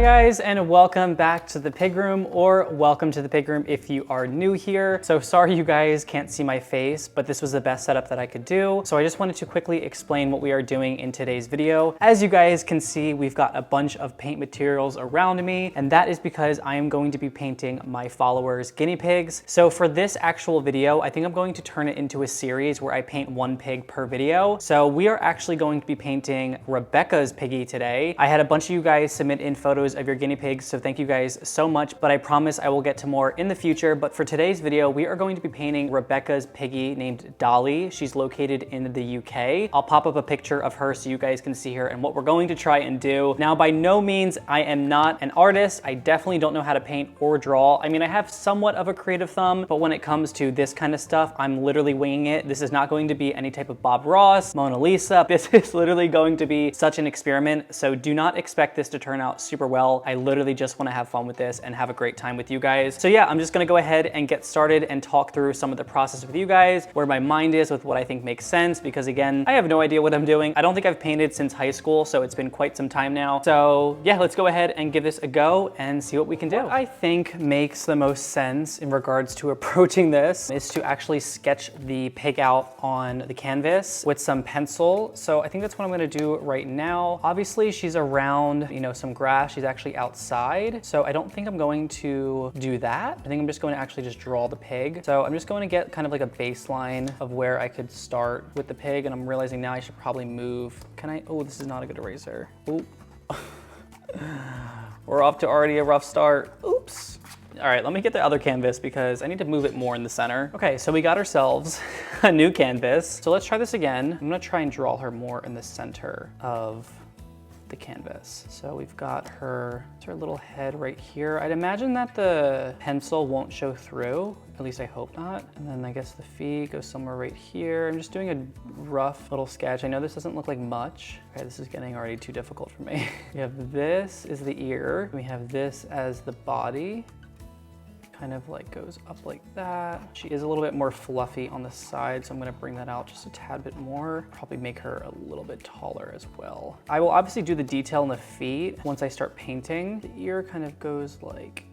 Hi guys, and welcome back to the pig room, or welcome to the pig room if you are new here. So sorry you guys can't see my face, but this was the best setup that I could do. So I just wanted to quickly explain what we are doing in today's video. As you guys can see, we've got a bunch of paint materials around me, and that is because I am going to be painting my followers' guinea pigs. So for this actual video, I think I'm going to turn it into a series where I paint one pig per video. So we are actually going to be painting Rebecca's piggy today. I had a bunch of you guys submit in photos of your guinea pigs, so thank you guys so much, but I promise I will get to more in the future. But for today's video, we are going to be painting Rebecca's piggy named Dolly. She's located in the UK. I'll pop up a picture of her so you guys can see her and what we're going to try and do. Now, by no means, I am not an artist. I definitely don't know how to paint or draw. I mean, I have somewhat of a creative thumb, but when it comes to this kind of stuff, I'm literally winging it. This is not going to be any type of Bob Ross, Mona Lisa. This is literally going to be such an experiment, so do not expect this to turn out super well. I literally just want to have fun with this and have a great time with you guys. So yeah, I'm just gonna go ahead and get started and talk through some of the process with you guys, where my mind is with what I think makes sense, because again, I have no idea what I'm doing. I don't think I've painted since high school, so it's been quite some time now. So yeah, let's go ahead and give this a go and see what we can do. What I think makes the most sense in regards to approaching this is to actually sketch the pig out on the canvas with some pencil. So I think that's what I'm gonna do right now. Obviously, she's around, some grass. She's actually outside. So I don't think I'm going to do that. I think I'm just going to actually just draw the pig. So I'm just going to get kind of like a baseline of where I could start with the pig. And I'm realizing now I should probably move. Oh, this is not a good eraser. Ooh. We're off to already a rough start. Oops. All right, let me get the other canvas because I need to move it more in the center. Okay, so we got ourselves a new canvas. So let's try this again. I'm gonna try and draw her more in the center of the canvas. So we've got her little head right here. I'd imagine that the pencil won't show through, at least I hope not. And then I guess the feet goes somewhere right here. I'm just doing a rough little sketch. I know this doesn't look like much. Okay, this is getting already too difficult for me. We have this is the ear. We have this as the body. Kind of like goes up like that. She is a little bit more fluffy on the side, so I'm gonna bring that out just a tad bit more. Probably make her a little bit taller as well. I will obviously do the detail in the feet once I start painting. The ear kind of goes like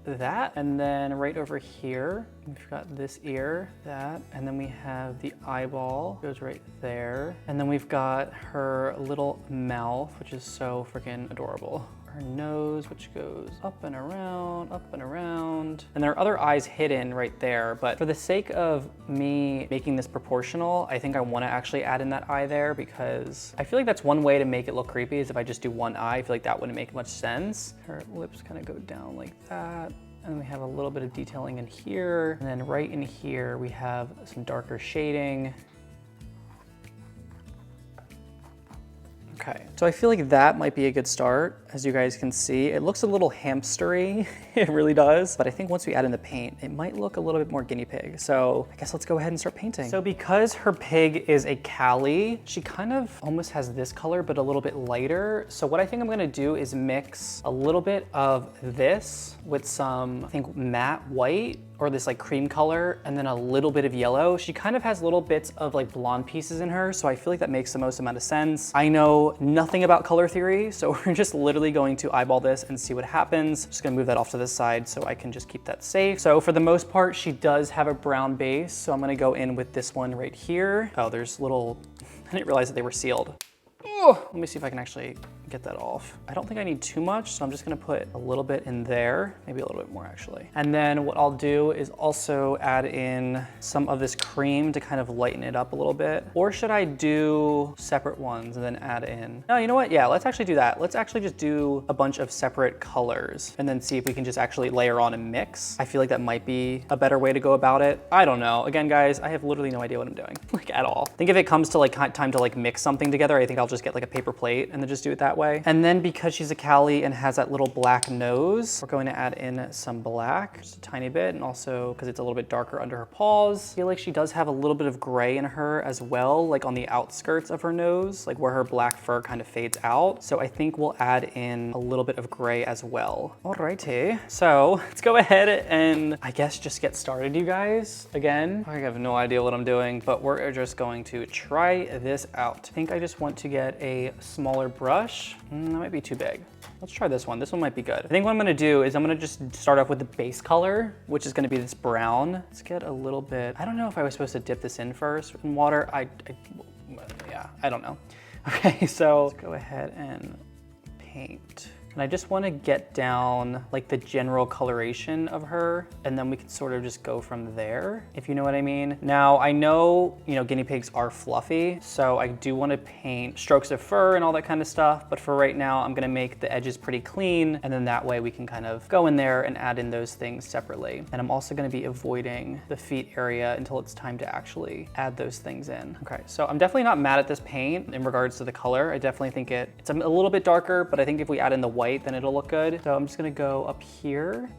that, and then right over here, we've got this ear, that, and then we have the eyeball, goes right there. And then we've got her little mouth, which is so freaking adorable. Her nose, which goes up and around, up and around. And there are other eyes hidden right there, but for the sake of me making this proportional, I think I wanna actually add in that eye there, because I feel like that's one way to make it look creepy, is if I just do one eye. I feel like that wouldn't make much sense. Her lips kind of go down like that. And then we have a little bit of detailing in here. And then right in here, we have some darker shading. Okay, so I feel like that might be a good start. As you guys can see, it looks a little hamstery, it really does. But I think once we add in the paint, it might look a little bit more guinea pig. So I guess let's go ahead and start painting. So because her pig is a Callie, she kind of almost has this color, but a little bit lighter. So what I think I'm gonna do is mix a little bit of this with some, I think, matte white, or this like cream color, and then a little bit of yellow. She kind of has little bits of like blonde pieces in her, so I feel like that makes the most amount of sense. I know nothing about color theory, so we're just literally going to eyeball this and see what happens. Just gonna move that off to the side so I can just keep that safe. So for the most part, she does have a brown base, so I'm gonna go in with this one right here. Oh, there's little, I didn't realize that they were sealed. Oh, let me see if I can actually get that off. I don't think I need too much, so I'm just gonna put a little bit in there, maybe a little bit more actually. And then what I'll do is also add in some of this cream to kind of lighten it up a little bit. Or should I do separate ones and then add in? No, you know what? Yeah, let's actually do that. Let's actually just do a bunch of separate colors and then see if we can just actually layer on and mix. I feel like that might be a better way to go about it. I don't know. Again, guys, I have literally no idea what I'm doing, like at all. I think if it comes to like time to like mix something together, I think I'll just get like a paper plate and then just do it that way. And then because she's a Callie and has that little black nose, we're going to add in some black, just a tiny bit, and also because it's a little bit darker under her paws. I feel like she does have a little bit of gray in her as well, like on the outskirts of her nose, like where her black fur kind of fades out. So I think we'll add in a little bit of gray as well. Alrighty, so let's go ahead and I guess just get started, you guys. Again, I have no idea what I'm doing, but we're just going to try this out. I think I just want to get a smaller brush brush. That might be too big. Let's try this one. This one might be good. I think what I'm gonna do is I'm gonna just start off with the base color, which is gonna be this brown. Let's get a little bit, I don't know if I was supposed to dip this in first in water. Yeah, I don't know. Okay, so let's go ahead and paint. And I just want to get down like the general coloration of her, and then we can sort of just go from there, if you know what I mean. Now, I know, guinea pigs are fluffy, so I do want to paint strokes of fur and all that kind of stuff, but for right now, I'm gonna make the edges pretty clean, and then that way we can kind of go in there and add in those things separately. And I'm also gonna be avoiding the feet area until it's time to actually add those things in. Okay, so I'm definitely not mad at this paint in regards to the color. I definitely think it's a little bit darker, but I think if we add in the white, then it'll look good. So I'm just gonna go up here.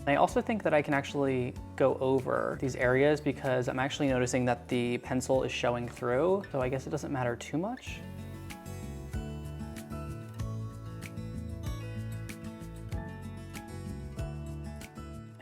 I also think that I can actually go over these areas because I'm actually noticing that the pencil is showing through. So I guess it doesn't matter too much.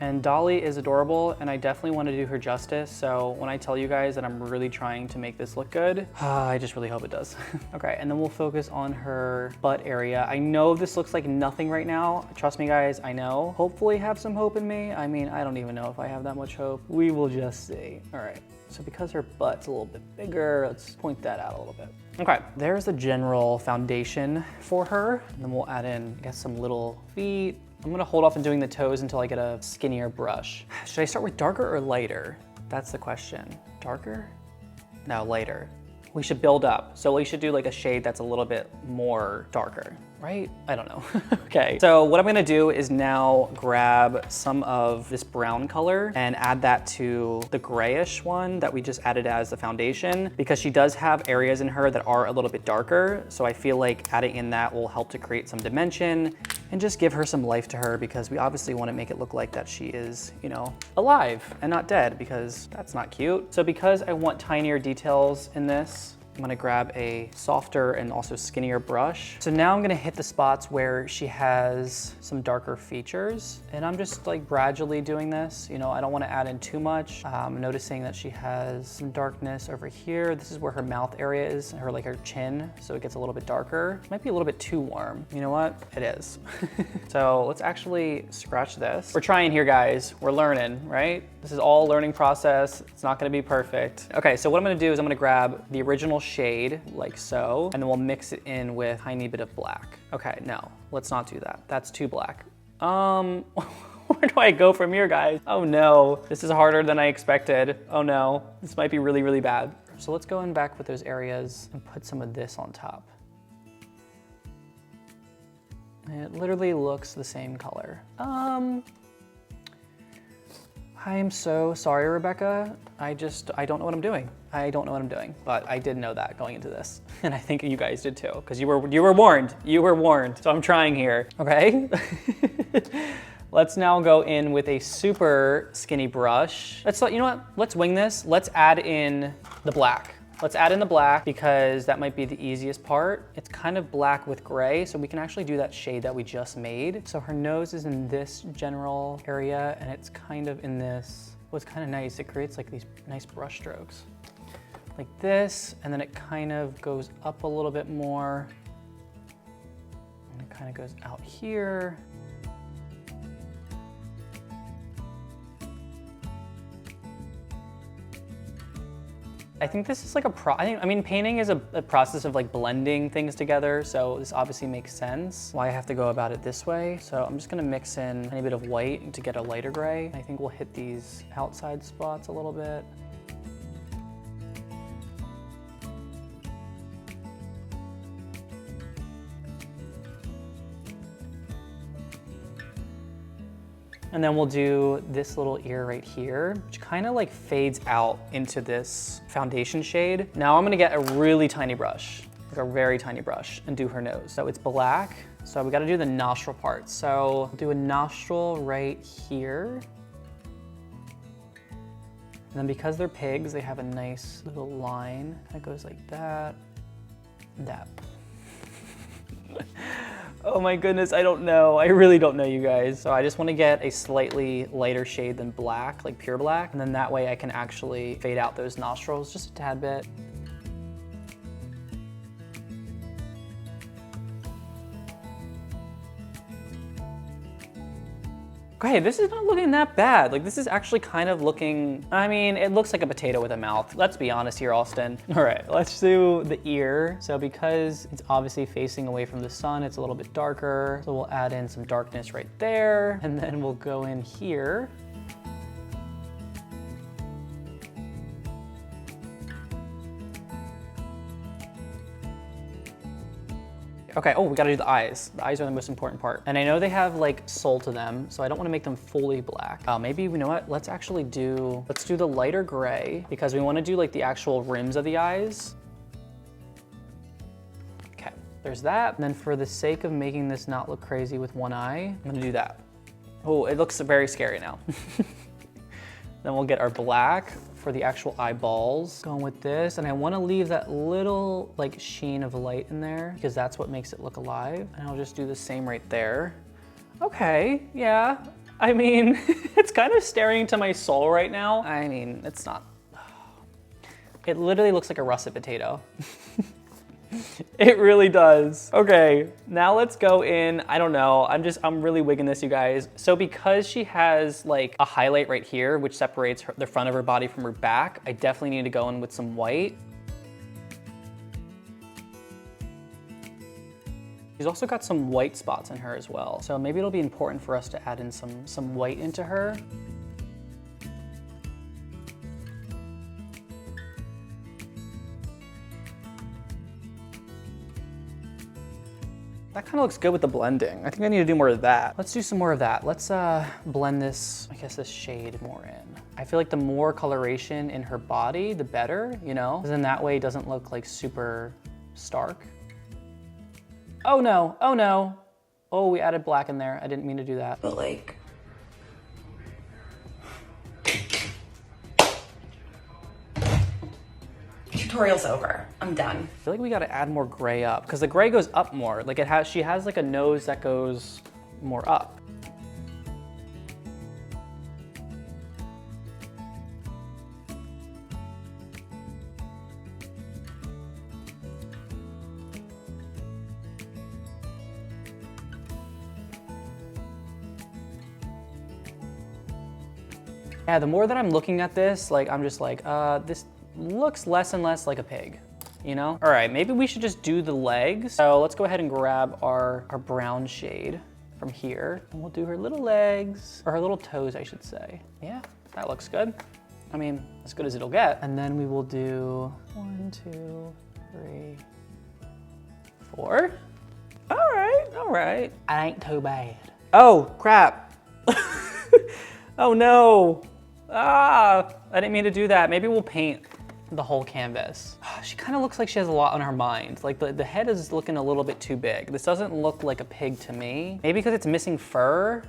And Dolly is adorable, and I definitely want to do her justice. So when I tell you guys that I'm really trying to make this look good, I just really hope it does. Okay, and then we'll focus on her butt area. I know this looks like nothing right now. Trust me guys, I know. Hopefully have some hope in me. I mean, I don't even know if I have that much hope. We will just see. All right, so because her butt's a little bit bigger, let's point that out a little bit. Okay, there's the general foundation for her. And then we'll add in, I guess, some little feet. I'm gonna hold off on doing the toes until I get a skinnier brush. Should I start with darker or lighter? That's the question. Darker? No, lighter. We should build up. So we should do like a shade that's a little bit more darker, right? I don't know. Okay, so what I'm gonna do is now grab some of this brown color and add that to the grayish one that we just added as the foundation, because she does have areas in her that are a little bit darker. So I feel like adding in that will help to create some dimension and just give her some life to her, because we obviously want to make it look like that she is, alive and not dead, because that's not cute. So because I want tinier details in this, I'm gonna grab a softer and also skinnier brush. So now I'm gonna hit the spots where she has some darker features, and I'm just like gradually doing this. I don't wanna add in too much. I'm noticing that she has some darkness over here. This is where her mouth area is, her chin, so it gets a little bit darker. It might be a little bit too warm. You know what? It is. So let's actually scratch this. We're trying here, guys. We're learning, right? This is all a learning process. It's not gonna be perfect. Okay, so what I'm gonna do is I'm gonna grab the original shade like so, and then we'll mix it in with a tiny bit of black. Okay, no, let's not do that. That's too black. Where do I go from here, guys? Oh no, this is harder than I expected. Oh no, this might be really, really bad. So let's go in back with those areas and put some of this on top. It literally looks the same color. I am so sorry, Rebecca. I don't know what I'm doing. I don't know what I'm doing, but I did know that going into this. And I think you guys did too, because you were warned. You were warned, so I'm trying here, okay? Let's now go in with a super skinny brush. You know what? Let's wing this. Let's add in the black. Let's add in the black because that might be the easiest part. It's kind of black with gray, so we can actually do that shade that we just made. So her nose is in this general area, and it's kind of in this. What's kind of nice, it creates like these nice brush strokes. Like this, and then it kind of goes up a little bit more. And it kind of goes out here. I think this is like painting is a process of like blending things together, so this obviously makes sense why I have to go about it this way. So I'm just gonna mix in a tiny bit of white to get a lighter gray. I think we'll hit these outside spots a little bit. And then we'll do this little ear right here, which kind of like fades out into this foundation shade. Now I'm gonna get a really tiny brush, like a very tiny brush, and do her nose. So it's black, so we gotta do the nostril part. So I'll do a nostril right here. And then because they're pigs, they have a nice little line that goes like that, and that. Oh my goodness, I don't know. I really don't know, you guys. So I just want to get a slightly lighter shade than black, like pure black, and then that way I can actually fade out those nostrils just a tad bit. Okay, this is not looking that bad. Like, this is actually kind of looking, I mean, it looks like a potato with a mouth. Let's be honest here, Austin. All right, let's do the ear. So because it's obviously facing away from the sun, it's a little bit darker. So we'll add in some darkness right there. And then we'll go in here. Okay, oh, we gotta do the eyes. The eyes are the most important part. And I know they have like soul to them, so I don't wanna make them fully black. Maybe, you know what? Let's do the lighter gray because we wanna do like the actual rims of the eyes. Okay, there's that. And then for the sake of making this not look crazy with one eye, I'm gonna do that. Oh, it looks very scary now. Then we'll get our black for the actual eyeballs. Going with this, and I wanna leave that little like sheen of light in there because that's what makes it look alive. And I'll just do the same right there. Okay, yeah. I mean, it's kind of staring into my soul right now. I mean, it's not. It literally looks like a russet potato. It really does. Okay, now let's go in, I don't know, I'm really wigging this, you guys. So because she has like a highlight right here, which separates the front of her body from her back, I definitely need to go in with some white. She's also got some white spots in her as well. So maybe it'll be important for us to add in some white into her. That kind of looks good with the blending. I think I need to do more of that. Let's do some more of that. Let's blend this, I guess this shade more in. I feel like the more coloration in her body, the better, you know? Because then that way it doesn't look like super stark. Oh no, oh no. Oh, we added black in there. I didn't mean to do that. But like, tutorial's over. I'm done. I feel like we gotta add more gray up because the gray goes up more. Like she has like a nose that goes more up. Yeah, the more that I'm looking at this, like I'm just like, this looks less and less like a pig, you know? All right, maybe we should just do the legs. So let's go ahead and grab our brown shade from here and we'll do her little legs, or her little toes, I should say. Yeah, that looks good. I mean, as good as it'll get. And then we will do 1, 2, 3, 4. All right. I ain't too bad. Oh, crap. Oh no. Ah, I didn't mean to do that. Maybe we'll paint the whole canvas. She kind of looks like she has a lot on her mind. Like the head is looking a little bit too big. This doesn't look like a pig to me. Maybe because it's missing fur.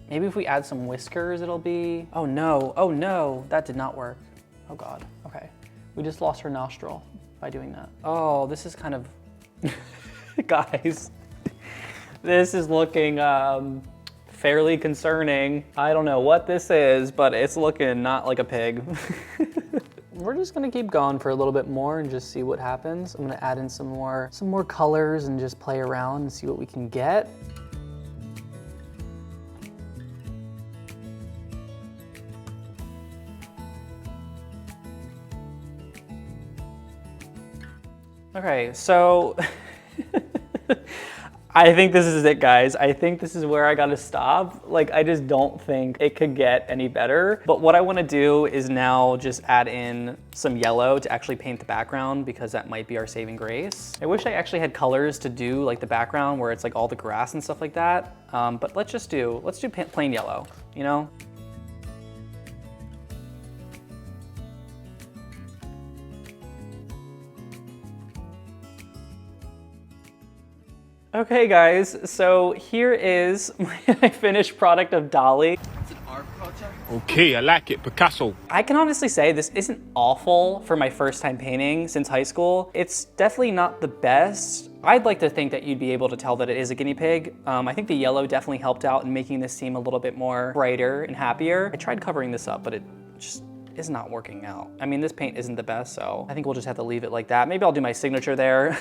Maybe if we add some whiskers, it'll be, oh no, that did not work. Oh God, okay. We just lost her nostril by doing that. Oh, this is kind of, guys, this is looking, fairly concerning. I don't know what this is, but it's looking not like a pig. We're just gonna keep going for a little bit more and just see what happens. I'm gonna add in some more colors and just play around and see what we can get. Okay, so I think this is it, guys. I think this is where I gotta stop. Like, I just don't think it could get any better. But what I wanna do is now just add in some yellow to actually paint the background because that might be our saving grace. I wish I actually had colors to do like the background where it's like all the grass and stuff like that. But let's do plain yellow, you know? Okay guys, so here is my finished product of Dolly. It's an art project. Okay, I like it, Picasso. I can honestly say this isn't awful for my first time painting since high school. It's definitely not the best. I'd like to think that you'd be able to tell that it is a guinea pig. I think the yellow definitely helped out in making this seem a little bit more brighter and happier. I tried covering this up, but is not working out. I mean, this paint isn't the best, so I think we'll just have to leave it like that. Maybe I'll do my signature there.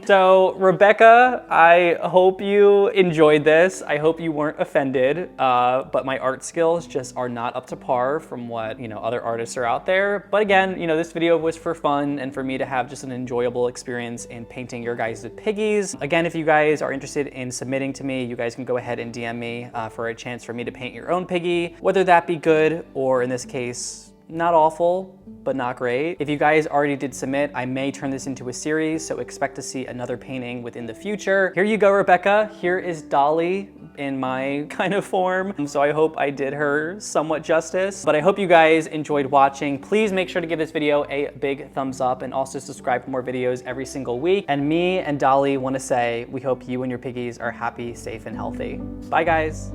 So Rebecca, I hope you enjoyed this. I hope you weren't offended, but my art skills just are not up to par from what, you know, other artists are out there. But again, you know, this video was for fun and for me to have just an enjoyable experience in painting your guys' piggies. Again, if you guys are interested in submitting to me, you guys can go ahead and DM me for a chance for me to paint your own piggy, whether that be good or in this case, not awful, but not great. If you guys already did submit, I may turn this into a series, so expect to see another painting within the future. Here you go, Rebecca. Here is Dolly in my kind of form. So I hope I did her somewhat justice, but I hope you guys enjoyed watching. Please make sure to give this video a big thumbs up and also subscribe for more videos every single week. And me and Dolly want to say, we hope you and your piggies are happy, safe, and healthy. Bye, guys.